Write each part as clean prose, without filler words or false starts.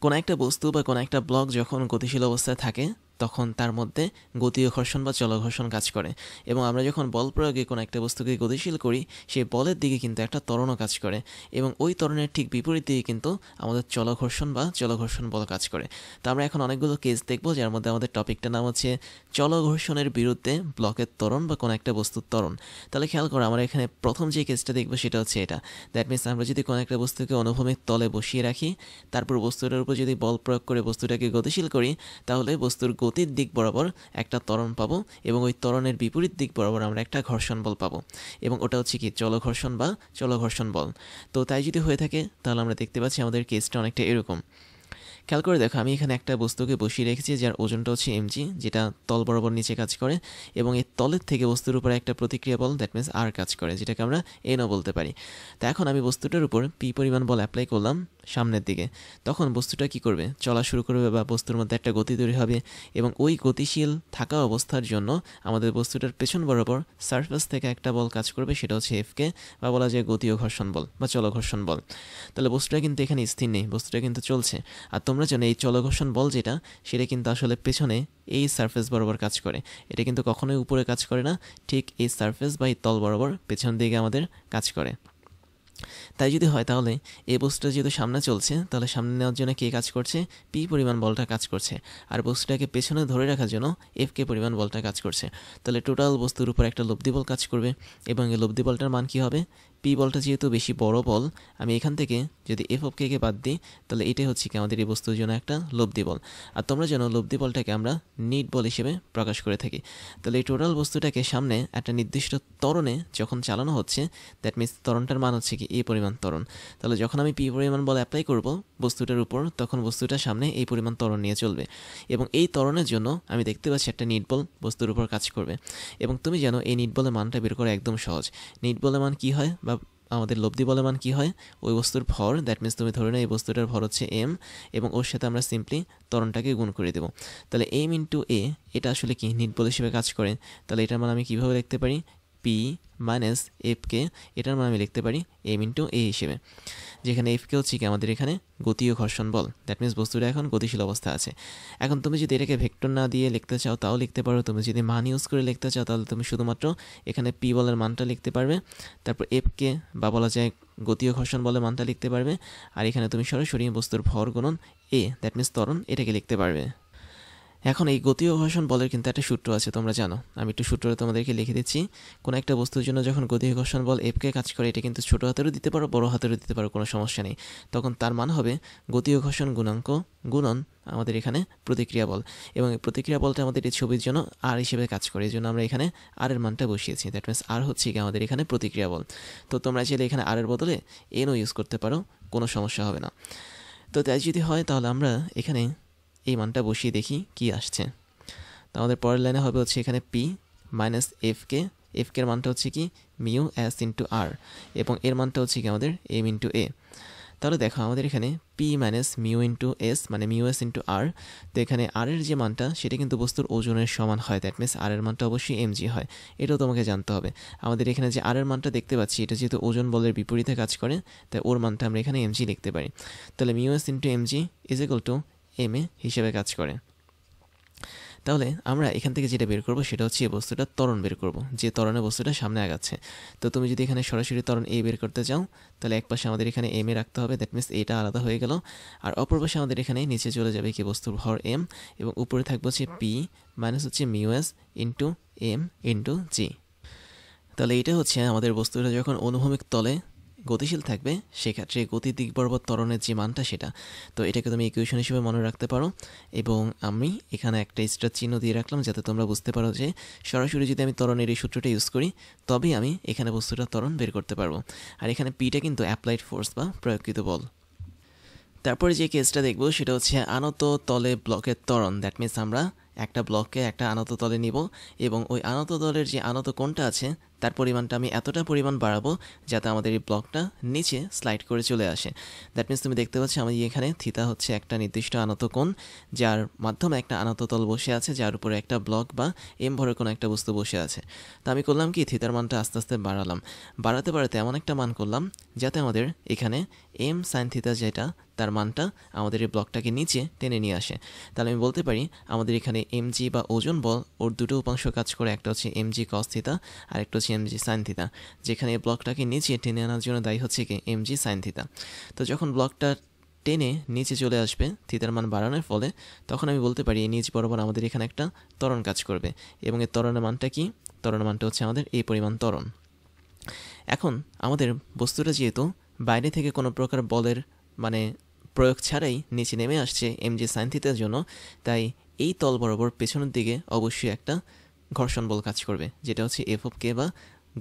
কোনো একটা বস্তু বা কোনো একটা ব্লক যখন গতিশীল অবস্থায় থাকে তখন তার মধ্যে গতীয় ঘর্ষণ বা চলঘর্ষণ কাজ করে, এবং আমরা যখন বল প্রয়োগে কোনো একটা বস্তুকে গতিশীল করি সেই বলের দিকে কিন্তু একটা ত্বরণও কাজ করে, এবং ওই ত্বরণের ঠিক বিপরীত দিকে কিন্তু আমাদের চলঘর্ষণ বা চলঘর্ষণ বল কাজ করে। তো আমরা এখন অনেকগুলো কেস দেখব, যার মধ্যে আমাদের টপিকটার নাম হচ্ছে চলঘর্ষণের বিরুদ্ধে ব্লকের ত্বরণ বা কোনো একটা বস্তুর ত্বরণ। তাহলে খেয়াল করো, আমরা এখানে প্রথম যে কেসটা দেখবো সেটা হচ্ছে এটা। দ্যাট মিনস আমরা যদি কোনো একটা বস্তুকে অনুভূমিক তলে বসিয়ে রাখি, তারপর বস্তুটার উপর যদি বল প্রয়োগ করে বস্তুটাকে গতিশীল করি, তাহলে বস্তুর গতির দিক বরাবর একটা ত্বরণ পাবো, এবং ওই ত্বরণের বিপরীত দিক বরাবর আমরা একটা ঘর্ষণ বল পাবো, এবং ওটা হচ্ছে কি চলঘর্ষণ বা চলঘর্ষণ বল। তো তাই যদি হয়ে থাকে তাহলে আমরা দেখতে পাচ্ছি আমাদের কেসটা অনেকটা এরকম। খেয়াল করে দেখো, আমি এখানে একটা বস্তুকে বসিয়ে রেখেছি যার ওজনটা হচ্ছে mg, যেটা তল বরাবর নিচে কাজ করে, এবং এই তলের থেকে বস্তুর উপরে একটা প্রতিক্রিয়া বল দ্যাট মিনস আর কাজ করে, যেটাকে আমরা এনও বলতে পারি। তো এখন আমি বস্তুটার উপর পি পরিমাণ বল অ্যাপ্লাই করলাম সামনের দিকে, তখন বস্তুটা কি করবে, চলা শুরু করবে বা বস্তুর মধ্যে একটা গতি তৈরি হবে, এবং ওই গতিশীল থাকা অবস্থার জন্য আমাদের বস্তুটার পেছন বরাবর সারফেস থেকে একটা বল কাজ করবে, সেটা হচ্ছে এফকে, বা বলা যায় গতীয় ঘর্ষণ বল বা চলঘর্ষণ বল। তাহলে বস্তুটা কিন্তু এখানে স্থির নেই, বস্তুটা কিন্তু চলছে। আর তোমরা জানো এই চলঘর্ষণ বল যেটা, সেটা কিন্তু আসলে পেছনে এই সারফেস বরাবর কাজ করে, এটা কিন্তু কখনোই উপরে কাজ করে না, ঠিক এই সারফেস বা এই তল বরাবর পেছন দিকে আমাদের কাজ করে। তাই যদি হয় তাহলে এই বস্তুটা যেহেতু সামনে চলছে, তাহলে সামনে নেওয়ার জন্য কে কাজ করছে, পি পরিমাণ বলটা কাজ করছে, আর বস্তুটাকে পেছনে ধরে রাখার জন্য এফ কে পরিমাণ বলটা কাজ করছে। তাহলে টোটাল বস্তুর উপর একটা লব্ধি বল কাজ করবে, এবং এই লব্ধি বলটার মান কী হবে, পি বলটা যেহেতু বেশি বড় বল, আমি এখান থেকে যদি এফ অফ কে বাদ দিই, তাহলে এটাই হচ্ছে কি আমাদের এই বস্তুর জন্য একটা লব্ধি বল। আর তোমরা জানো লব্ধি বলটাকে আমরা নিট বল হিসেবে প্রকাশ করে থাকি। তাহলে এই টোটাল বস্তুটাকে সামনে একটা নির্দিষ্ট ত্বরণে যখন চালানো হচ্ছে, দ্যাট মিনস ত্বরণটার মান হচ্ছে কি এই পরিমাণ ত্বরণ। তাহলে যখন আমি পি পরিমাণ বল অ্যাপ্লাই করব বস্তুটার উপর, তখন বস্তুটা সামনে এই পরিমাণ ত্বরণ নিয়ে চলবে, এবং এই ত্বরণের জন্য আমি দেখতে পাচ্ছি একটা নিট বল বস্তুর উপর কাজ করবে। এবং তুমি জানো এই নিট বলের মানটা বের করা একদম সহজ। নিট বলের মান কী হয়, বা আমাদের লব্ধি বলের মান কী হয়, ওই বস্তুর ভর, দ্যাট মিনস তুমি ধরে নাও এই বস্তুটার ভর হচ্ছে এম, এবং ওর সাথে আমরা সিম্পলি ত্বরণটাকে গুণ করে দেবো। তাহলে এম ইন্টু এ, এটা আসলে কি নিট বল হিসেবে কাজ করে। তাহলে এটার মান আমি কীভাবে লিখতে পারি, পি মাইনাস এফকে, এটার মান আমি লিখতে পারি এম ইন্টু এ হিসেবে, যেখানে এফকে হচ্ছে কি আমাদের এখানে গতীয় ঘর্ষণ বল, দ্যাট মিনস বস্তুটা এখন গতিশীল অবস্থা আছে। এখন তুমি যদি এটাকে ভেক্টর না দিয়ে লিখতে চাও তাও লিখতে পারো, তুমি যদি মান ইউজ করে লিখতে চাও তাহলে তুমি শুধুমাত্র এখানে পি বলের মানটা লিখতে পারবে, তারপর এফকে বা বলা যায় গতীয় ঘর্ষণ বলের মানটা লিখতে পারবে, আর এখানে তুমি সরাসরি বস্তুর ভর গুণন এ, দ্যাট মিনস ত্বরণ, এটাকে লিখতে পারবে। এখন এই গতীয় ঘর্ষণ বলের কিন্তু একটা সূত্র আছে, তোমরা জানো, আমি একটু সূত্রটা তোমাদেরকে লিখে দিচ্ছি। কোনো একটা বস্তুর জন্য যখন গতীয় ঘর্ষণ বল এফকে কাজ করে, এটা কিন্তু ছোটো হাতেরও দিতে পারো বড় হাতেরও দিতে পারো, কোনো সমস্যা নেই। তখন তার মান হবে গতীয় ঘর্ষণ গুণাঙ্ক গুণন আমাদের এখানে প্রতিক্রিয়া বল, এবং এই প্রতিক্রিয়া বলটা আমাদের এই ছবির জন্য আর হিসেবে কাজ করে, এই জন্য আমরা এখানে আর এর মানটা বসিয়েছি। দ্যাট মিনস আর হচ্ছে কি আমাদের এখানে প্রতিক্রিয়া বল। তো তোমরা চাইলে এখানে আর এর বদলে এনও ইউজ করতে পারো, কোনো সমস্যা হবে না। তো তাই যদি হয় তাহলে আমরা এখানে এই মানটা বসিয়ে দেখি কি আসছে। তো আমাদের পরের লাইনে হবে হচ্ছে এখানে পি মাইনাস এফকে, এফকের মানটা হচ্ছে কি মিউ এস ইন্টু আর, এবং এর মানটা হচ্ছে কি আমাদের এম ইন্টু এ। তাহলে দেখো আমাদের এখানে P minus mu into S মানে মিউ এস ইন্টু আর। তো এখানে আর এর যে মানটা সেটা কিন্তু বস্তুর ওজনের সমান হয়, দ্যাট মিনস আর এর মানটা অবশ্যই এমজি হয়, এটাও তোমাকে জানতে হবে। আমাদের এখানে যে আর এর মানটা দেখতে পাচ্ছি এটা যেহেতু ওজন বলের বিপরীতে কাজ করে, তাই ওর মানটা আমরা এখানে এমজি লিখতে পারি। তাহলে mu S into M G is equal to M A হিসেবে কাজ করে। তাহলে আমরা এখান থেকে যেটা বের করবো সেটা হচ্ছে এই বস্তুটার ত্বরণ বের করব, যে ত্বরণে বস্তুটা সামনে আগাচ্ছে। তো তুমি যদি এখানে সরাসরি ত্বরণ এ বের করতে চাও, তাহলে এক পাশে আমাদের এখানে এম এ রাখতে হবে, দ্যাট মিনস এটা আলাদা হয়ে গেল, আর অপর পাশে আমাদের এখানে নিচে চলে যাবে কি বস্তুর ভর এম, এবং উপরে থাকবে হচ্ছে পি মাইনাস হচ্ছে mu S into M into G. তাহলে এটা হচ্ছে আমাদের বস্তুটা যখন অনুভূমিক তলে গতিশীল থাকবে সেক্ষেত্রে গতির দিক বরাবর ত্বরণের যে মানটা সেটা। তো এটাকে তুমি ইকুয়েশন হিসেবে মনে রাখতে পারো, এবং আমি এখানে একটা স্টার চিহ্ন দিয়ে রাখলাম যাতে তোমরা বুঝতে পারো যে সরাসরি যদি আমি ত্বরণের এই সূত্রটা ইউজ করি তবেই আমি এখানে বস্তুটার ত্বরণ বের করতে পারবো। আর এখানে পিটা কিন্তু অ্যাপ্লাইড ফোর্স বা প্রয়োগকৃত বল। তারপরে যে কেসটা দেখবো সেটা হচ্ছে আনত তলে ব্লকের ত্বরণ, দ্যাট মিনস আমরা একটা ব্লককে একটা আনত তলে নিব এবং ওই আনত তলের যে আনত কোণটা আছে তার পরিমাণটা আমি এতটা পরিমাণ বাড়াবো যাতে আমাদের এই ব্লকটা নিচে স্লাইড করে চলে আসে। দ্যাট মিনস তুমি দেখতে পাচ্ছ আমি এখানে থিতা হচ্ছে একটা নির্দিষ্ট আনত কোণ যার মাধ্যমে একটা আনত তল বসে আছে, যার উপরে একটা ব্লক বা এম ভরের কোনো একটা বস্তু বসে আছে। তা আমি করলাম কি, থিতার মানটা আস্তে আস্তে বাড়াতে বাড়াতে এমন একটা মান করলাম যাতে আমাদের এখানে এম সাইন থিতা যেটা তার মানটা আমাদের এই ব্লকটাকে নিচে টেনে নিয়ে আসে। তাহলে আমি বলতে পারি আমাদের এখানে এমজি বা ওজন বল ওর দুটো উপাংশ কাজ করে, একটা হচ্ছে এমজি কস থিতা আর একটা হচ্ছে এমজি সাইন থিতা, যেখানে এই ব্লকটাকে নিচে টেনে আনার জন্য দায়ী হচ্ছে কি এমজি সাইন থিতা। তো যখন ব্লকটা টেনে নিচে চলে আসবে থিতার মান বাড়ানোর ফলে, তখন আমি বলতে পারি এই নিচ বরাবর আমাদের এখানে একটা ত্বরণ কাজ করবে এবং এই ত্বরণের মানটা কি, ত্বরণের মানটা হচ্ছে আমাদের এই পরিমাণ ত্বরণ। এখন আমাদের বস্তুটা যেহেতু বাইরে থেকে কোনো প্রকার বলের মানে প্রয়োগ ছাড়াই নিচে নেমে আসছে এমজি সাইন থিতার জন্য, তাই এই তল বরাবর পেছনের দিকে অবশ্যই একটা ঘর্ষণ বল কাজ করবে, যেটা হচ্ছে এফ অফ কে বা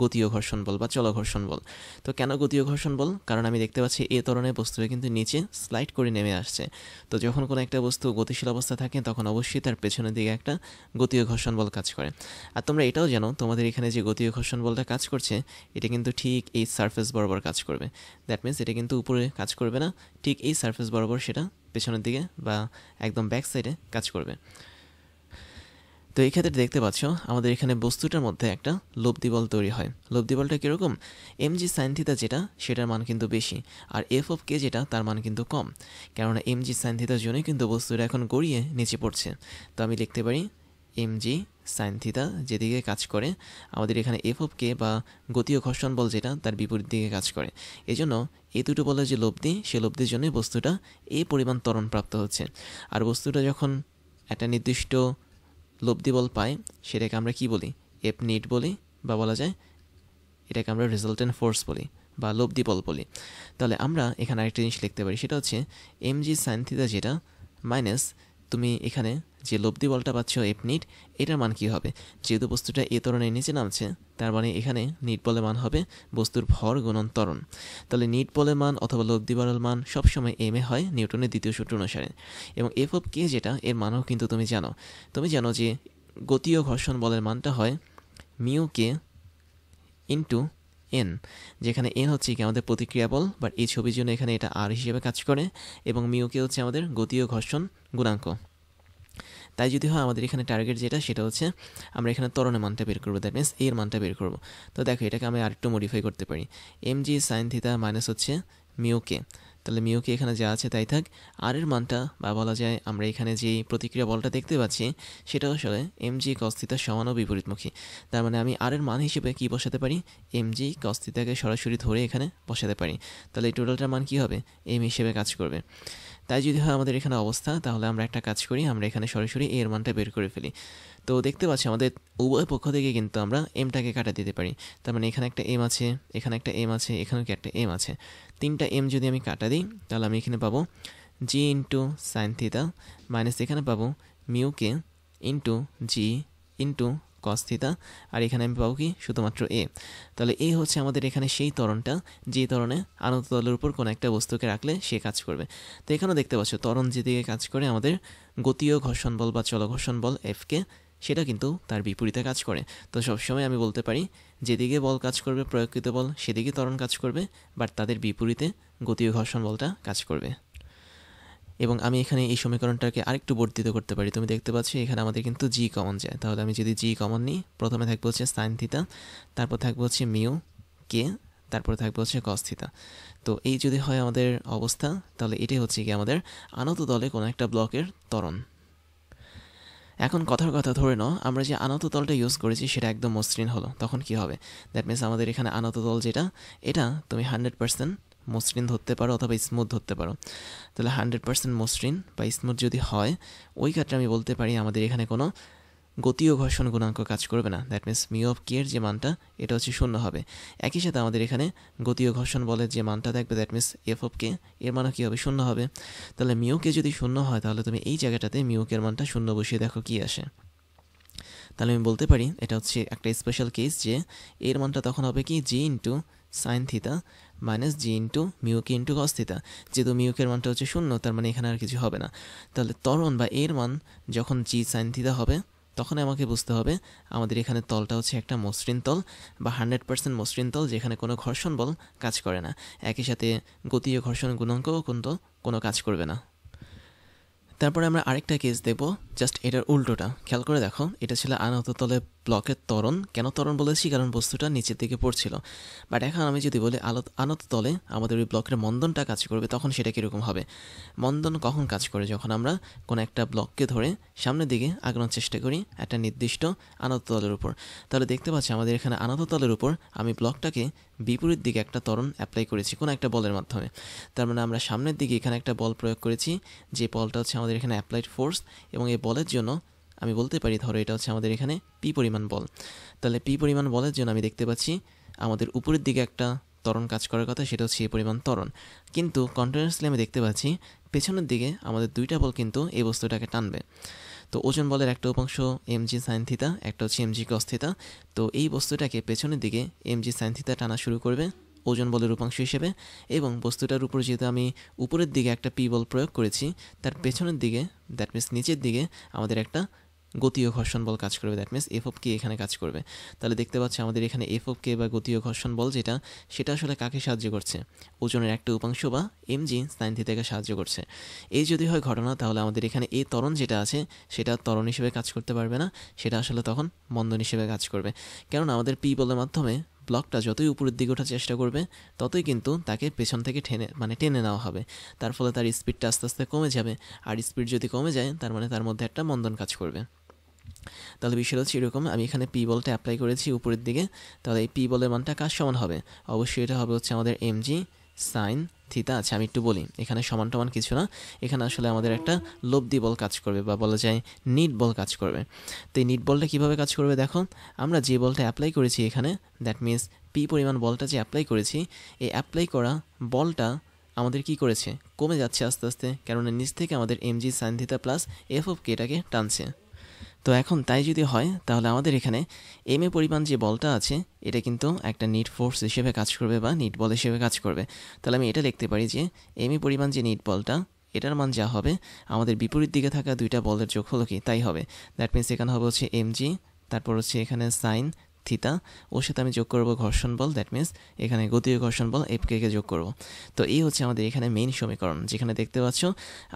গতীয় ঘর্ষণ বল বা চল ঘর্ষণ বল। তো কেন গতীয় ঘর্ষণ বল? কারণ আমি দেখতে পাচ্ছি এ ত্বরণের বস্তুটা কিন্তু নিচে স্লাইড করে নেমে আসছে। তো যখন কোনো একটা বস্তু গতিশীল অবস্থা থাকে তখন অবশ্যই তার পেছনের দিকে একটা গতীয় ঘর্ষণ বল কাজ করে। আর তোমরা এটাও জানো তোমাদের এখানে যে গতীয় ঘর্ষণ বলটা কাজ করছে এটা কিন্তু ঠিক এই সারফেস বরাবর কাজ করবে। দ্যাট মিনস এটা কিন্তু উপরে কাজ করবে না, ঠিক এই সারফেস বরাবর সেটা পেছনের দিকে বা একদম ব্যাক সাইডে কাজ করবে। তো এই ক্ষেত্রে দেখতে পাচ্ছ আমাদের এখানে বস্তুটার মধ্যে একটা লব্ধি বল তৈরি হয়। লব্ধি বলটা কীরকম? এমজি সাইন থিতা যেটা সেটার মান কিন্তু বেশি, আর এফ অফ কে যেটা তার মান কিন্তু কম, কেননা এমজি সাইন থিতার জন্যই কিন্তু বস্তুটা এখন গড়িয়ে নিচে পড়ছে। তো আমি লিখতে পারি এমজি সাইন থিতা যেদিকে কাজ করে আমাদের এখানে এফ অফ কে বা গতীয় ঘর্ষণ বল যেটা তার বিপরীত দিকে কাজ করে। এজন্য এই দুটো বলের যে লব্ধি, সে লব্ধির জন্যই বস্তুটা এই পরিমাণ ত্বরণ প্রাপ্ত হচ্ছে। আর বস্তুটা যখন একটা নির্দিষ্ট লব্ধি বল পায় সেটাকে আমরা কি বলি? এফ নিট বলি, বা বলা যায় এটাকে আমরা রেজাল্টেন্ট ফোর্স বলি বা লব্ধি বল বলি। তাহলে আমরা এখানে আরেকটা জিনিস লিখতে পারি, সেটা হচ্ছে এমজি সাইন থিতা যেটা মাইনাস তুমি এখানে যে লব্ধি বলটা পাচ্ছ এফ নিট, এটার মান কী হবে? যেহেতু বস্তুটা এ ত্বরণের নিচে নামছে তার মানে এখানে নিট বলের মান হবে বস্তুর ভর গুণন ত্বরণ। তাহলে নিট বলের মান অথবা লব্ধি বলের মান সবসময় এম এ হয় নিউটনের দ্বিতীয় সূত্র অনুসারে। এবং এফ অফ কে যেটা এর মানও কিন্তু তুমি জানো যে গতীয় ঘর্ষণ বলের মানটা হয় মিউ কে ইন্টু এন, যেখানে এন হচ্ছে কি আমাদের প্রতিক্রিয়া বল, বাট এই ছবির জন্য এখানে এটা আর হিসেবে কাজ করে, এবং মিউ কে হচ্ছে আমাদের গতীয় ঘর্ষণ গুণাঙ্ক। তাই যদি হয় আমাদের এখানে টার্গেট যেটা সেটা হচ্ছে আমরা এখানে ত্বরণের মানটা বের করবো, দ্যাট মিনস এর মানটা বের করবো। তো দেখো এটাকে আমি আরেকটু মডিফাই করতে পারি, M G sine theta minus হচ্ছে মিউ কে, তাহলে মিউ কে এখানে যা আছে তাই থাক। আর এর মানটা বা বলা যায় আমরা এখানে যে প্রতিক্রিয়া বলটা দেখতে পাচ্ছি সেটা আসলে এম জি কস থিতার সমান ও বিপরীতমুখী। তার মানে আমি আর এর মান হিসেবে কি বসাতে পারি? এম জি কস থিতাকে সরাসরি ধরে এখানে বসাতে পারি। তাহলে এই টোটালটার মান কি হবে? এম হিসেবে কাজ করবে। তাই যদি হয় আমাদের এখানে অবস্থা, তাহলে আমরা একটা কাজ করি, আমরা এখানে সরাসরি এর মানটা বের করে ফেলি। তো দেখতে পাচ্ছি আমাদের উভয় পক্ষ থেকে কিন্তু আমরা এমটাকে কাটা দিতে পারি। তার মানে এখানে একটা এম আছে, এখানে একটা এম আছে, এখানেও কি একটা এম আছে। তিনটা এম যদি আমি কাটা দিই তাহলে আমি এখানে পাবো জি ইন্টু সাইন থিতা মাইনাস এখানে পাবো মিউ কে ইন্টু জি ইন্টু কস থিতা, আর এখানে আমি পাবো কি শুধুমাত্র এ। তাহলে এই হচ্ছে আমাদের এখানে সেই ত্বরণটা যে ত্বরণে আনত তলের উপর কোনো একটা বস্তুকে রাখলে সে কাজ করবে। তো এখানেও দেখতে পাচ্ছ ত্বরণ যেদিকে কাজ করে আমাদের গতীয় ঘর্ষণ বল বা চল ঘর্ষণ বল এফকে, সেটা কিন্তু তার বিপরীতে কাজ করে। তো সবসময় আমি বলতে পারি যেদিকে বল কাজ করবে প্রয়োগকৃত বল সেদিকে ত্বরণ কাজ করবে, বাট তাদের বিপরীতে গতীয় ঘর্ষণ বলটা কাজ করবে। এবং আমি এখানে এই সমীকরণটাকে আরেকটু বর্ধিত করতে পারি। তুমি দেখতে পাচ্ছ এখানে আমাদের কিন্তু জি কমন যায়, তাহলে আমি যদি জি কমন নিই প্রথমে থাকবে হচ্ছে সাইন থিতা, তারপর থাকবে হচ্ছে মিউ কে, তারপরে থাকবে হচ্ছে কস থিতা। তো এই যদি হয় আমাদের অবস্থা, তাহলে এটাই হচ্ছে কি আমাদের আনত তলে কোনো একটা ব্লকের ত্বরণ। এখন কথার কথা ধরে নাও আমরা যে আনত তলটা ইউজ করেছি সেটা একদম মসৃণ হলো, তখন কি হবে? দ্যাট মিনস আমাদের এখানে আনত তল যেটা এটা তুমি 100% মসৃণ ধরতে পারো অথবা স্মুথ ধরতে পারো। তাহলে 100% মসৃণ বা স্মুথ যদি হয় ওই ক্ষেত্রে আমি বলতে পারি আমাদের এখানে কোনো গতীয় ঘর্ষণ গুণাঙ্ক কাজ করবে না। দ্যাট মিনস মিউ অফ কে এর যে মানটা এটা হচ্ছে শূন্য হবে। একই সাথে আমাদের এখানে গতীয় ঘর্ষণ বলের যে মানটা থাকবে দ্যাট মিনস এফ অফ কে এর মানও কী হবে? শূন্য হবে। তাহলে মিউ কে যদি শূন্য হয় তাহলে তুমি এই জায়গাটাতে মিউ কে এর মানটা শূন্য বসিয়ে দেখো কী আসে। তাহলে আমি বলতে পারি এটা হচ্ছে একটা স্পেশাল কেস যে এর মানটা তখন হবে কি জি ইন্টু সাইন থিতা মাইনাস জি ইন্টু মিউ কে ইন্টু কস থিটা। যেহেতু মিউকের মানটা হচ্ছে 0, তার মানে এখানে আর কিছু হবে না। তাহলে ত্বরণ বা এর মান যখন জি সাইন থিটা হবে, তখন আমাকে বুঝতে হবে আমাদের এখানে তলটা হচ্ছে একটা মসৃণ তল বা 100% মসৃণ তল, যেখানে কোনো ঘর্ষণ বল কাজ করে না। একই সাথে গতি ও ঘর্ষণ গুণাঙ্কও কিন্তু কোনো কাজ করবে না। তারপরে আমরা আরেকটা কেস দেব, জাস্ট এটার উল্টোটা। খেয়াল করে দেখো, এটা ছিল আনত তলে ব্লকের ত্বরণ। কেন ত্বরণ বলেছি? কারণ বস্তুটা নিচের দিকে পড়ছিল। বাট এখন আমি যদি বলি আনত তলে আমাদের ওই ব্লকের মন্দনটা কাজ করবে, তখন সেটা কীরকম হবে? মন্দন কখন কাজ করে? যখন আমরা কোনো একটা ব্লককে ধরে সামনের দিকে আগানোর চেষ্টা করি একটা নির্দিষ্ট আনত তলের উপর। তাহলে দেখতে পাচ্ছি আমাদের এখানে আনত তলের উপর আমি ব্লকটাকে বিপরীত দিকে একটা ত্বরণ অ্যাপ্লাই করেছি কোনো একটা বলের মাধ্যমে। তার মানে আমরা সামনের দিকে এখানে একটা বল প্রয়োগ করেছি, যে বলটা হচ্ছে আমাদের এখানে অ্যাপ্লাইড ফোর্স, এবং এই বলের জন্য আমি বলতে পারি ধরো এটা হচ্ছে আমাদের এখানে পি পরিমাণ বল। তাহলে পি পরিমাণ বলের জন্য আমি দেখতে পাচ্ছি আমাদের উপরের দিকে একটা ত্বরণ কাজ করার কথা, সেটা হচ্ছে এই পরিমাণ ত্বরণ। কিন্তু কন্টিনিউয়াসলি আমি দেখতে পাচ্ছি পেছনের দিকে আমাদের দুইটা বল কিন্তু এই বস্তুটাকে টানবে। তো ওজন বলের একটা উপাংশ এমজি সাইন থিটা, একটা হচ্ছে এমজি কস থিটা। তো এই বস্তুটাকে পেছনের দিকে এমজি সাইন থিটা টানা শুরু করবে ওজন বলের উপাংশ হিসেবে, এবং বস্তুটার উপর যেহেতু আমি উপরের দিকে একটা পি বল প্রয়োগ করেছি, তার পেছনের দিকে দ্যাট মিনস নিচের দিকে আমাদের একটা গতীয় ঘর্ষণ বল কাজ করবে, দ্যাট মিনস এফ অফ কে এখানে কাজ করবে। তাহলে দেখতে পাচ্ছি আমাদের এখানে এফ অফ কে বা গতীয় ঘর্ষণ বল যেটা, সেটা আসলে কাকে সাহায্য করছে? ওজনের একটা উপাংশ বা এমজি সাইন থিটাকে সাহায্য করছে। এই যদি হয় ঘটনা, তাহলে আমাদের এখানে এই ত্বরণ যেটা আছে সেটা ত্বরণ হিসেবে কাজ করতে পারবে না, সেটা আসলে তখন মন্দন হিসেবে কাজ করবে। কারণ আমাদের পি বলের মাধ্যমে ব্লকটা যতই উপরের দিকে ওঠার চেষ্টা করবে, ততই কিন্তু তাকে পেছন থেকে টেনে নেওয়া হবে। তার ফলে তার স্পিডটা আস্তে আস্তে কমে যাবে, আর স্পিড যদি কমে যায় তার মানে তার মধ্যে একটা মন্দন কাজ করবে। তাহলে বিষয়টা হচ্ছে এরকম, আমি এখানে পি বলটা অ্যাপ্লাই করেছি উপরের দিকে। তাহলে এই পি বলের মানটা কার সমান হবে? অবশ্যই এটা হবে হচ্ছে আমাদের এমজি সাইন থিটা। আচ্ছা আমি একটু বলি, এখানে সমান টমান কিছু না, এখানে আসলে আমাদের একটা লব্ধি বল কাজ করবে বা বলা যায় নিট বল কাজ করবে। তো এই নিট বলটা কীভাবে কাজ করবে দেখো, আমরা যে বলটা অ্যাপ্লাই করেছি এখানে, দ্যাট মিনস পি পরিমাণ বলটা যে অ্যাপ্লাই করেছি, এই অ্যাপ্লাই করা বলটা আমাদের কি করেছে? কমে যাচ্ছে আস্তে আস্তে, কারণ নিচ থেকে আমাদের M G sine theta plus F of কেটাকে টানছে। তো এখন তাই যদি হয়, তাহলে আমাদের এখানে এম এ পরিমাণ যে বলটা আছে এটা কিন্তু একটা নিট ফোর্স হিসেবে কাজ করবে বা নিট বল হিসেবে কাজ করবে। তাহলে আমি এটা লিখতে পারি যে এম এ পরিমাণ যে নিট বলটা, এটার মান যা হবে আমাদের বিপরীত দিকে থাকা দুইটা বলের যোগফল কি তাই হবে। দ্যাট মিনস এখানে হবে হচ্ছে এমজি, তারপর হচ্ছে এখানে সাইন থিটা, ওর সাথে আমি যোগ করব ঘর্ষণ বল, দ্যাট মিনস এখানে গতীয় ঘর্ষণ বল এফ কে যোগ করব। তো এই হচ্ছে আমাদের এখানে মেইন সমীকরণ, যেখানে দেখতে পাচ্ছ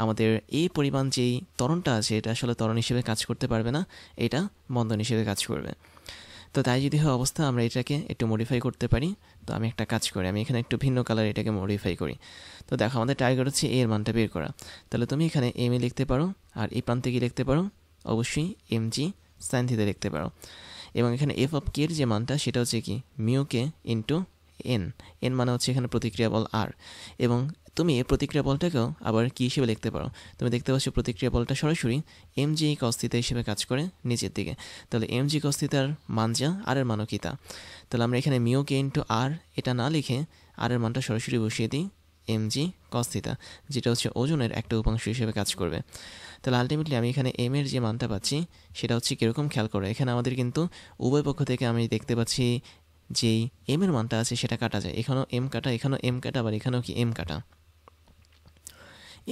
আমাদের এই পরিমাণ যেই ত্বরণটা আছে এটা আসলে ত্বরণ হিসেবে কাজ করতে পারবে না, এটা মন্দন হিসেবে কাজ করবে। তো তাই যদি হয় অবস্থা, আমরা এটাকে একটু মডিফাই করতে পারি। তো আমি একটা কাজ করি, আমি এখানে একটু ভিন্ন কালার এটাকে মডিফাই করি। তো দেখো আমাদের টার্গেট হচ্ছে এর মানটা বের করা। তাহলে তুমি এখানে এম এ লিখতে পারো, আর এই প্রান্তে কি লিখতে পারো? অবশ্যই এমজি সাইন থিটা লিখতে পারো। এবং এখানে এফ অফ কের যে মানটা সেটা হচ্ছে কি মিউ কে ইন্টু এন। এন মানে হচ্ছে এখানে প্রতিক্রিয়া বল আর। এবং তুমি এই প্রতিক্রিয়া বলটাকেও আবার কী হিসেবে লিখতে পারো? তুমি দেখতে পাচ্ছ প্রতিক্রিয়া বলটা সরাসরি এম জি কস থিটা হিসেবে কাজ করে নিচের দিকে। তাহলে এম জি কস থিটার মান যা, আর এর মানও কি তা। তাহলে আমরা এখানে মিউ কে ইন্টু আর এটা না লিখে আর এর মানটা সরাসরি বসিয়ে দিই এম জি কস থিটা, যেটা হচ্ছে ওজনের একটা উপাংশ হিসেবে কাজ করবে। তাহলে আলটিমেটলি আমি এখানে এম এর যে মানটা পাচ্ছি সেটা হচ্ছে কীরকম খেয়াল করে, এখানে আমাদের কিন্তু উভয় পক্ষ থেকে আমি দেখতে পাচ্ছি যেই এম এর মানটা আছে সেটা কাটা যায়, এখানেও এম কাটা, এখানেও এম কাটা, আবার এখানেও কি এম কাটা।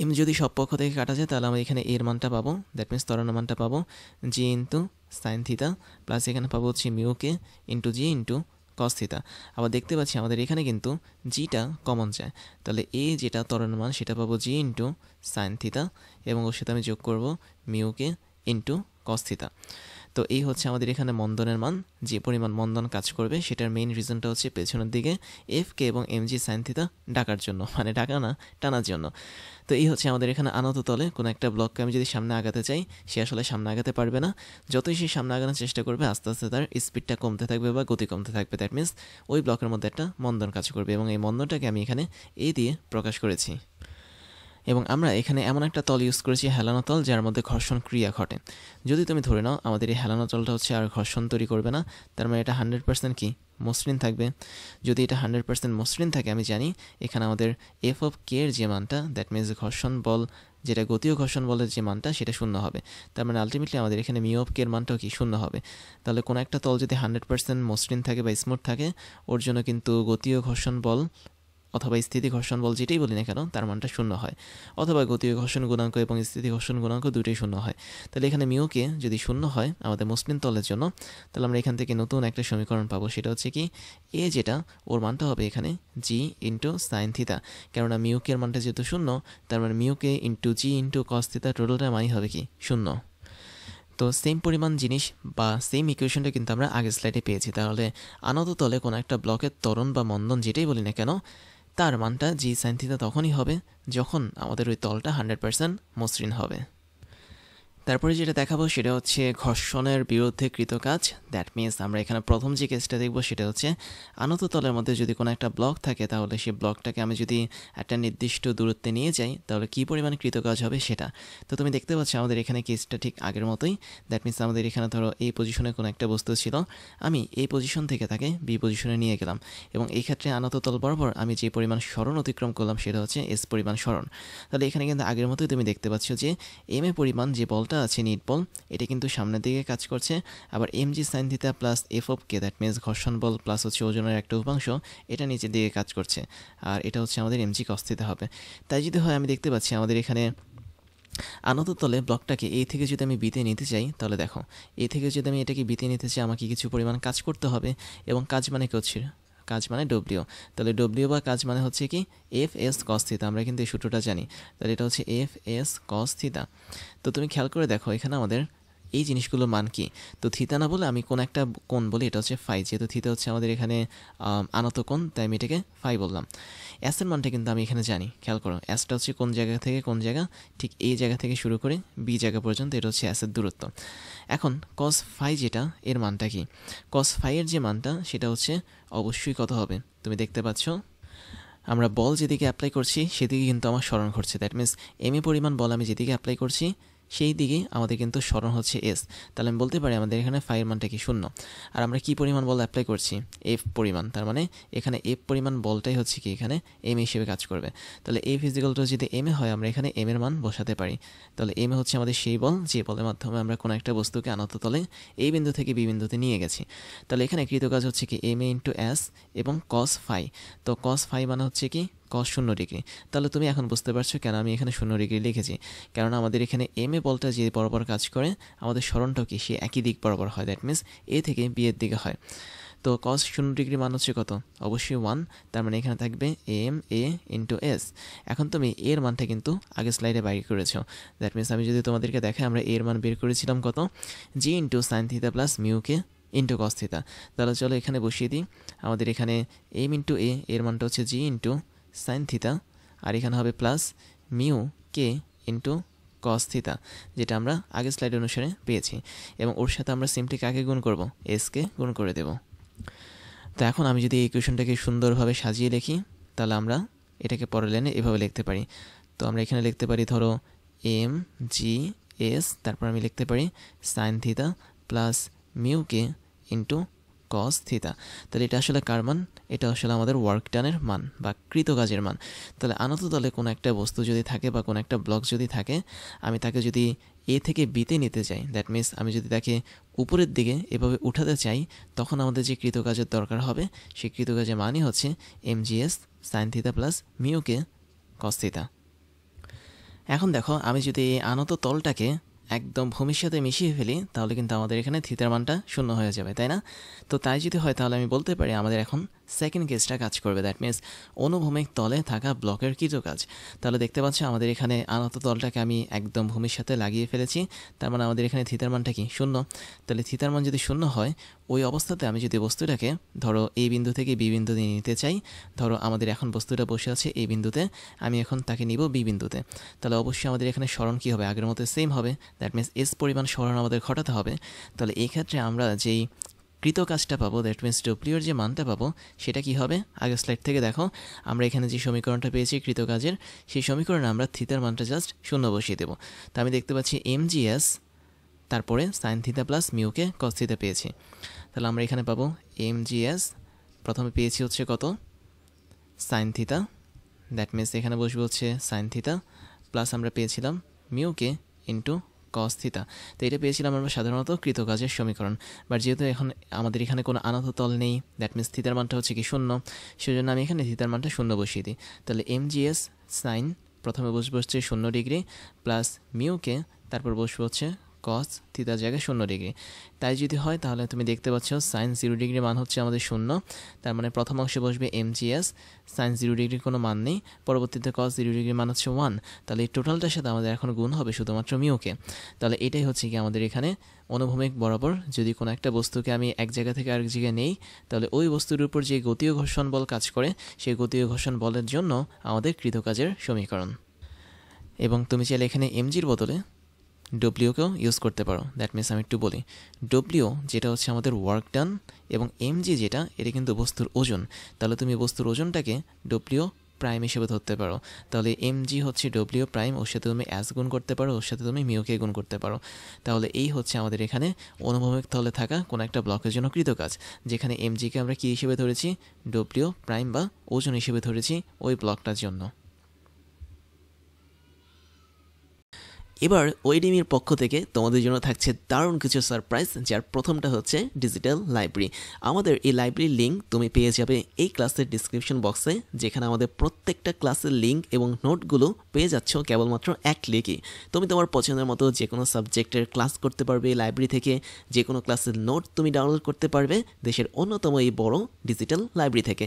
এম যদি সব পক্ষ থেকে কাটা যায় তাহলে আমরা এখানে এর মানটা পাবো, দ্যাট মিনস ত্বরণের মানটা পাবো জি ইন্টু সাইন থিটা, প্লাস এখানে পাবো হচ্ছে মিউকে ইন্টু জি ইন্টু কস থিটা। আবার দেখতে পাচ্ছি আমাদের এখানে কিন্তু জিটা কমন যায়, তাহলে এ যেটা ত্বরণের মান সেটা পাবো জি ইন্টু সাইন থিটা, এবং ওর সাথে আমি যোগ করবো মিউকে ইন্টু কস থিটা। তো এই হচ্ছে আমাদের এখানে মন্দনের মান, যে পরিমাণ মন্দন কাজ করবে সেটার মেইন রিজনটা হচ্ছে পেছনের দিকে এফ কে এবং এম জি সাইন থিটা ডাকার জন্য, মানে ডাকা না, টানার জন্য। তো এই হচ্ছে আমাদের এখানে আনত তলে কোনো একটা ব্লককে আমি যদি সামনে আগাতে চাই, সে আসলে সামনে আগাতে পারবে না। যতই সে সামনে আগানোর চেষ্টা করবে আস্তে আস্তে তার স্পিডটা কমতে থাকবে বা গতি কমতে থাকবে, দ্যাট মিনস ওই ব্লকের মধ্যে একটা মন্দন কাজ করবে, এবং এই মন্দনটাকে আমি এখানে এ দিয়ে প্রকাশ করেছি। এবং আমরা এখানে এমন একটা তল ইউজ করেছি হেলানো তল, যার মধ্যে ঘর্ষণ ক্রিয়া ঘটে। যদি তুমি ধরে নাও আমাদের এই হেলানো তলটা হচ্ছে আর ঘর্ষণ তৈরি করবে না, তার মানে এটা 100% কি মসৃণ থাকবে। যদি এটা 100% মসৃণ থাকে, আমি জানি এখানে আমাদের এফ অফ কে এর যে মানটা, দ্যাট মিনস ঘর্ষণ বল যেটা গতীয় ঘর্ষণ বলের যে মানটা সেটা শূন্য হবে। তার মানে আলটিমেটলি আমাদের এখানে মিউ অফ কে এর মানটাও কি শূন্য হবে। তাহলে কোনো একটা তল যদি 100% মসৃণ থাকে বা স্মুথ থাকে, ওর জন্য কিন্তু গতীয় ঘর্ষণ বল অথবা স্থিতি ঘর্ষণ বল যেটাই বলি না কেন তার মানটা শূন্য হয়, অথবা গতীয় ঘর্ষণ গুণাঙ্ক এবং স্থিতি ঘর্ষণ গুণাঙ্ক দুটোই শূন্য হয়। তাহলে এখানে মিউকে যদি শূন্য হয় আমাদের মসৃণ তলের জন্য, তাহলে আমরা এখান থেকে নতুন একটা সমীকরণ পাবো, সেটা হচ্ছে কি এ যেটা ওর মানটা হবে এখানে জি ইন্টু সাইন থিতা, কেননা মিউকের মানটা যেহেতু শূন্য, তার মানে মিউকে ইন্টু জি ইন্টু কস থিতা টোটালটা মানই হবে কি শূন্য। তো সেম পরিমাণ জিনিস বা সেম ইকুয়েশনটা কিন্তু আমরা আগের স্লাইডে পেয়েছি। তাহলে আনত তলে কোনো একটা ব্লকের ত্বরণ বা মন্দন যেটাই বলি না কেন তার মানটা জি সাইন থিতা তখনই হবে যখন আমাদের ওই তলটা 100% মসৃণ হবে। তারপরে যেটা দেখাবো সেটা হচ্ছে ঘর্ষণের বিরুদ্ধে কৃত কাজ। দ্যাট মিনস আমরা এখানে প্রথম যে কেসটা দেখবো সেটা হচ্ছে আনত তলের মধ্যে যদি কোনো একটা ব্লক থাকে, তাহলে সেই ব্লকটাকে আমি যদি একটা নির্দিষ্ট দূরত্বে নিয়ে যাই তাহলে কী পরিমাণ কৃত কাজ হবে সেটা। তো তুমি দেখতে পাচ্ছ আমাদের এখানে কেসটা ঠিক আগের মতোই। দ্যাট মিনস আমাদের এখানে ধরো এই পজিশনে কোনো একটা বস্তু ছিল, আমি এই পজিশন থেকে তাকে বি পজিশনে নিয়ে গেলাম, এবং এই ক্ষেত্রে আনত তল বরাবর আমি যে পরিমাণ সরণ অতিক্রম করলাম সেটা হচ্ছে এস পরিমাণ সরণ। তাহলে এখানে কিন্তু আগের মতোই তুমি দেখতে পাচ্ছ যে এম এ পরিমাণ যে বলটা আছে নিট বল, এটা কিন্তু সামনের দিকে কাজ করছে, আবার M G sine theta plus F of K that means ঘর্ষণ বল প্লাস হচ্ছে ওজনের একটা উপাংশ, এটা নিচের দিকে কাজ করছে, আর এটা হচ্ছে আমাদের এম জি কস থিতা হবে। তাই যদি হয় আমি দেখতে পাচ্ছি আমাদের এখানে আনত তলে ব্লকটাকে এ থেকে যদি আমি বিতে নিতে চাই, তাহলে দেখো এ থেকে যদি আমি এটাকে বিতে নিতে চাই আমাকে কিছু পরিমাণ কাজ করতে হবে, এবং কাজ মানে কি হচ্ছে কাজ মানে ডব্লিউ। তাহলে ডব্লিউ বা কাজ মানে হচ্ছে কি এফ এস কস থিতা, আমরা কিন্তু এই সূত্রটা জানি। তাহলে এটা হচ্ছে এফ এস কস থিতা। তো তুমি খেয়াল করে দেখো এখানে আমাদের এই জিনিসগুলোর মান কি। তো থিতা না বলে আমি কোন একটা কোণ বলি, এটা হচ্ছে ফাই, যেহেতু থিতা হচ্ছে আমাদের এখানে আনত কোণ, তাই আমি এটাকে ফাই বললাম। অ্যাসের মানটা কিন্তু আমি এখানে জানি, খেয়াল করো অ্যাসটা হচ্ছে কোন জায়গা থেকে কোন জায়গা, ঠিক এই জায়গা থেকে শুরু করে বি জায়গা পর্যন্ত, এটা হচ্ছে অ্যাসের দূরত্ব। এখন কস ফাই যেটা এর মানটা কি, কস ফাইয়ের যে মানটা সেটা হচ্ছে অবশ্যই কত হবে, তুমি দেখতে পাচ্ছ আমরা বল যেদিকে অ্যাপ্লাই করছি সেদিকে কিন্তু আমার সরণ ঘটছে। দ্যাট মিনস এম এ পরিমাণ বল আমি যেদিকে অ্যাপ্লাই করছি সেই দিকে আমাদের কিন্তু সরণ হচ্ছে এস। তাহলে আমি বলতে পারি আমাদের এখানে ফাইয়ের মানটা কি শূন্য। আর আমরা কি পরিমাণ বল অ্যাপ্লাই করছি, এফ পরিমাণ, তার মানে এখানে এফ পরিমাণ বলটাই হচ্ছে কি এখানে এম হিসেবে কাজ করবে। তাহলে এফ ইজিক্যাল টু যদি এম এ হয় আমরা এখানে এম এর মান বসাতে পারি। তাহলে এম এ হচ্ছে আমাদের সেই বল যে বলের মাধ্যমে আমরা কোনো একটা বস্তুকে আনত তলে এই বিন্দু থেকে বি বিন্দুতে নিয়ে গেছি। তাহলে এখানে কৃত কাজ হচ্ছে কি এম এ ইন্টু এস এবং কস ফাই। তো কস ফাই মানে হচ্ছে কি কস 0 ডিগ্রি। তাহলে তুমি এখন বুঝতে পারছো কেন আমি এখানে 0 ডিগ্রি লিখেছি, কারণ আমাদের এখানে এম এ বলটা যে বরাবর কাজ করে আমাদের সরণটাও কি সে একই দিক বরাবর হয়, দ্যাট মিনস এ থেকে বি এর দিকে হয়। তো কস 0 ডিগ্রি মান হচ্ছে কত, অবশ্যই 1, তার মানে এখানে থাকবে এম এ ইন্টু এস। এখন তুমি এর মানটা কিন্তু আগে স্লাইডে বাইর করেছো, দ্যাট মিনস আমি যদি তোমাদেরকে দেখাই আমরা এর মান বের করেছিলাম কত, G into sine theta plus মিউকে ইন্টু কস থিতা। তাহলে চলো এখানে বসিয়ে দিই, আমাদের এখানে এম ইন্টু এ এর মানটা হচ্ছে জি ইন্টু সাইন থিতা, আর এখানে হবে প্লাস মিউ কে ইন্টু কস থিতা, যেটা আমরা আগের স্লাইড অনুসারে পেয়েছি, এবং ওর সাথে আমরা সিম্পলি কাকে গুণ করব, এসকে গুণ করে দেব। তো এখন আমি যদি এই ইকুয়েশনটাকে সুন্দরভাবে সাজিয়ে লিখি তাহলে আমরা এটাকে পরের লাইনে এভাবে লিখতে পারি। তো আমরা এখানে লিখতে পারি ধরো এম জি এস, তারপর আমি লিখতে পারি সাইন থিতা প্লাস মিউ কে ইন্টু কস থিতা। তাহলে এটা আসলে কার মান, এটা আসলে আমাদের ওয়ার্ক ডানের মান বা কৃত কাজের মান। তাহলে আনত তলে কোনো একটা বস্তু যদি থাকে বা কোনো একটা ব্লক যদি থাকে, আমি তাকে যদি এ থেকে বিতে নিতে চাই, দ্যাট মিনস আমি যদি তাকে উপরের দিকে এভাবে উঠাতে চাই, তখন আমাদের যে কৃত কাজের দরকার হবে সেই কৃত কাজের মানই হচ্ছে এমজিএস সাইন থিতা প্লাস মিউকে কস থিতা। এখন দেখো আমি যদি এই আনত তলটাকে একদম ভূমির সাথে মিশিয়ে ফেলি তাহলে কিন্তু আমাদের এখানে থিতার মানটা 0 হয়ে যাবে, তাই না? তো তাই যদি হয় তাহলে আমি বলতে পারি আমাদের এখন সেকেন্ড কেসটা কাজ করবে, দ্যাট মিনস অনুভূমিক তলে থাকা ব্লকের কৃত কাজ। তাহলে দেখতে পাচ্ছ আমাদের এখানে আনত তলটাকে আমি একদম ভূমির সাথে লাগিয়ে ফেলেছি, তার মানে আমাদের এখানে থিতার মানটা কি 0। তাহলে থিতার মান যদি 0 হয় ওই অবস্থাতে আমি যদি বস্তুটাকে ধরো এই বিন্দু থেকে বি বিন্দুতে নিতে চাই, ধরো আমাদের এখন বস্তুটা বসে আছে এই বিন্দুতে, আমি এখন তাকে নিব বি বিন্দুতে, তাহলে অবশ্যই আমাদের এখানে সরণ কী হবে, আগের মতো সেম হবে, দ্যাট মিনস এস পরিমাণ সরণ আমাদের ঘটাতে হবে। তাহলে এই ক্ষেত্রে আমরা যেই কৃত কাজটা পাবো, দ্যাট মিনস ডব্লিউর যে মানটা পাবো সেটা কি হবে, আগের স্লাইড থেকে দেখো আমরা এখানে যে সমীকরণটা পেয়েছি কৃত কাজের, সেই সমীকরণে আমরা থিতার মানটা জাস্ট 0 বসিয়ে দেবো। তো আমি দেখতে পাচ্ছি এমজিএস তারপরে সাইন থিতা প্লাস মিউকে কস থিতা পেয়েছি। তাহলে আমরা এখানে পাবো এমজিএস, প্রথমে পেয়েছি হচ্ছে কত সাইন থিতা, দ্যাট মিনস এখানে বসবে হচ্ছে সাইন থিতা প্লাস আমরা পেয়েছিলাম মিউকে ইন্টু cos থিটা। তো এটা পেয়েছিলাম আমরা সাধারণত কৃতকাজের সমীকরণ। বাট যেহেতু এখন আমাদের এখানে কোনো আনত তল নেই, দ্যাট মিনস থিতার মানটা হচ্ছে কি 0, সেজন্য আমি এখানে থিতার মানটা 0 বসিয়ে দিই। তাহলে mgs সাইন প্রথমে বসবে হচ্ছে 0 ডিগ্রি প্লাস মিউকে, তারপর বসবে হচ্ছে cos থিতার জায়গায় 0 ডিগ্রি। তাই যদি হয় তাহলে তুমি দেখতে পাচ্ছ সাইন 0 ডিগ্রি মান হচ্ছে আমাদের 0, তার মানে প্রথম অংশে বসবে mgs, সাইন 0 ডিগ্রির কোনো মান নেই, পরবর্তীতে cos 0 ডিগ্রির মান হচ্ছে 1। তাহলে এই টোটালটার সাথে আমাদের এখন গুণ হবে শুধুমাত্র মিউকে। তাহলে এটাই হচ্ছে কি আমাদের এখানে অনুভূমিক বরাবর যদি কোনো একটা বস্তুকে আমি এক জায়গা থেকে আরেক জায়গায় নেই, তাহলে ওই বস্তুর উপর যে গতীয় ঘর্ষণ বল কাজ করে সেই গতীয় ঘর্ষণ বলের জন্য আমাদের কৃতকাজের সমীকরণ। এবং তুমি চাইলে এখানে mgর বদলে ডব্লিউকেও ইউজ করতে পারো। দ্যাট মিনস আমি একটু বলি, ডব্লিউ যেটা হচ্ছে আমাদের ওয়ার্ক ডান এবং এমজি যেটা, এটা কিন্তু বস্তুর ওজন। তাহলে তুমি বস্তুর ওজনটাকে ডব্লিউ প্রাইম হিসেবে ধরতে পারো। তাহলে এমজি হচ্ছে ডব্লিউ প্রাইম, ওর সাথে তুমি অ্যাস গুণ করতে পারো, ওর সাথে তুমি মিউকে গুণ করতে পারো। তাহলে এই হচ্ছে আমাদের এখানে অনুভূমিক তলে থাকা কোনো একটা ব্লকের জন্য কৃতকাজ, যেখানে এমজিকে আমরা কী হিসেবে ধরেছি, ডব্লিউ প্রাইম বা ওজন হিসেবে ধরেছি ওই ব্লকটার জন্য। এবার ওয়েডিমির পক্ষ থেকে তোমাদের জন্য থাকছে দারুণ কিছু সারপ্রাইজ, যার প্রথমটা হচ্ছে ডিজিটাল লাইব্রেরি। আমাদের এই লাইব্রেরির লিঙ্ক তুমি পেয়ে যাবে এই ক্লাসের ডিসক্রিপশন বক্সে, যেখানে আমাদের প্রত্যেকটা ক্লাসের লিঙ্ক এবং নোটগুলো পেয়ে যাচ্ছ কেবলমাত্র এক ক্লিকই। তুমি তোমার পছন্দের মতো যে কোনো সাবজেক্টের ক্লাস করতে পারবে এই লাইব্রেরি থেকে, যে কোনো ক্লাসের নোট তুমি ডাউনলোড করতে পারবে দেশের অন্যতম এই বড় ডিজিটাল লাইব্রেরি থেকে।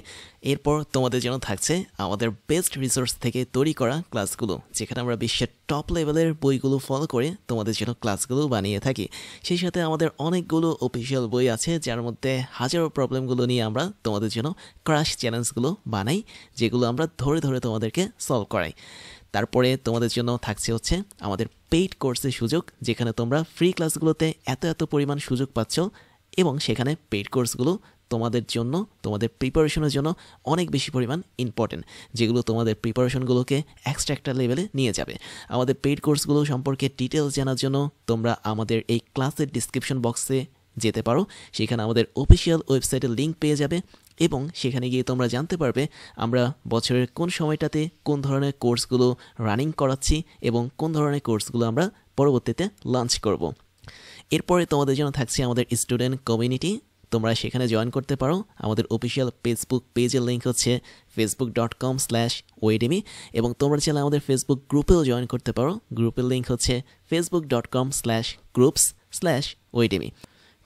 এরপর তোমাদের জন্য থাকছে আমাদের বেস্ট রিসোর্স থেকে তৈরি করা ক্লাসগুলো, যেখানে আমরা বিশ্বের টপ লেভেলের বইগুলো ফলো করে তোমাদের জন্য ক্লাসগুলো বানিয়ে থাকি। সেই সাথে আমাদের অনেকগুলো অফিসিয়াল বই আছে, যার মধ্যে হাজারো প্রবলেমগুলো নিয়ে আমরা তোমাদের জন্য ক্রাশ চ্যালেঞ্জগুলো বানাই, যেগুলো আমরা ধরে ধরে তোমাদেরকে সলভ করাই। তারপরে তোমাদের জন্য থাকছে হচ্ছে আমাদের পেইড কোর্সের সুযোগ, যেখানে তোমরা ফ্রি ক্লাসগুলোতে এত পরিমাণ সুযোগ পাচ্ছ, এবং সেখানে পেইড কোর্সগুলো তোমাদের জন্য, তোমাদের প্রিপারেশনের জন্য অনেক বেশি পরিমাণ ইম্পর্টেন্ট, যেগুলো তোমাদের প্রিপারেশনগুলোকে এক্সট্রা একটা লেভেলে নিয়ে যাবে। আমাদের পেইড কোর্সগুলো সম্পর্কে ডিটেলস জানার জন্য তোমরা আমাদের এই ক্লাসের ডিসক্রিপশন বক্সে যেতে পারো, সেখানে আমাদের অফিসিয়াল ওয়েবসাইটের লিঙ্ক পেয়ে যাবে, এবং সেখানে গিয়ে তোমরা জানতে পারবে আমরা বছরের কোন সময়টাতে কোন ধরনের কোর্সগুলো রানিং করাচ্ছি এবং কোন ধরনের কোর্সগুলো আমরা পরবর্তীতে লঞ্চ করব। এরপরে তোমাদের জন্য থাকছে আমাদের স্টুডেন্ট কমিউনিটি, তোমরা সেখানে জয়েন করতে পারো। আমাদের অফিসিয়াল ফেসবুক পেজের লিঙ্ক হচ্ছে facebook.com/oedemy, এবং তোমরা চাইলে আমাদের ফেসবুক গ্রুপেও জয়েন করতে পারো। গ্রুপের লিঙ্ক হচ্ছে facebook.com/groups/oedemy।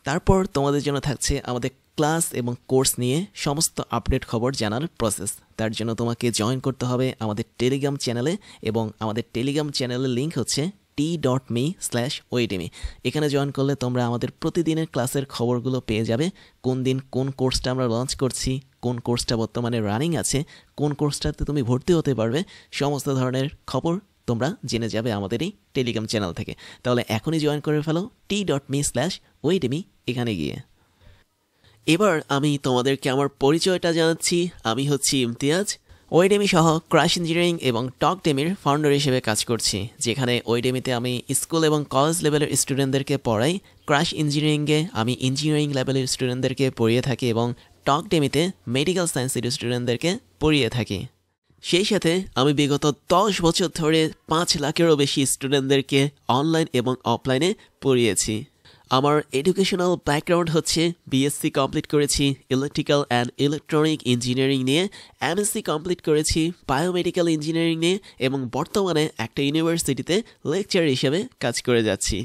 তারপর তোমাদের জন্য থাকছে আমাদের ক্লাস এবং কোর্স নিয়ে সমস্ত আপডেট খবর জানার প্রসেস। তার জন্য তোমাকে জয়েন করতে হবে আমাদের টেলিগ্রাম চ্যানেলে, এবং আমাদের টেলিগ্রাম চ্যানেলের লিঙ্ক হচ্ছে t.me/oedemy। এখানে জয়েন করলে তোমরা আমাদের প্রতিদিনের ক্লাসের খবরগুলো পেয়ে যাবে, কোন দিন কোন কোর্সটা আমরা লঞ্চ করছি, কোন কোর্সটা বর্তমানে রানিং আছে, কোন কোর্সটাতে তুমি ভর্তি হতে পারবে, সমস্ত ধরনের খবর তোমরা জেনে যাবে আমাদের এই টেলিগ্রাম চ্যানেল থেকে। তাহলে এখনই জয়েন করে ফেলো t.me/oedemy এখানে গিয়ে। এবার আমি তোমাদেরকে আমার পরিচয়টা জানাচ্ছি। আমি হচ্ছি ইমতিয়াজ, ওয়েডেমি সহ ক্রাশ ইঞ্জিনিয়ারিং এবং টকডেমির ফাউন্ডার হিসেবে কাজ করছি, যেখানে ওয়েডেমিতে আমি স্কুল এবং কলেজ লেভেলের স্টুডেন্টদেরকে পড়াই, ক্রাশ ইঞ্জিনিয়ারিংয়ে আমি ইঞ্জিনিয়ারিং লেভেলের স্টুডেন্টদেরকে পড়িয়ে থাকি, এবং টকডেমিতে মেডিকেল সায়েন্সের স্টুডেন্টদেরকে পড়িয়ে থাকি। সেই সাথে আমি বিগত 10 বছর ধরে 5 লাখেরও বেশি স্টুডেন্টদেরকে অনলাইন এবং অফলাইনে পড়িয়েছি। আমার এডুকেশনাল ব্যাকগ্রাউন্ড হচ্ছে বিএসসি কমপ্লিট করেছি ইলেকট্রিক্যাল অ্যান্ড ইলেকট্রনিক ইঞ্জিনিয়ারিং নিয়ে, এমএসসি কমপ্লিট করেছি বায়োমেডিক্যাল ইঞ্জিনিয়ারিং নিয়ে, এবং বর্তমানে একটা ইউনিভার্সিটিতে লেকচার হিসেবে কাজ করে যাচ্ছি।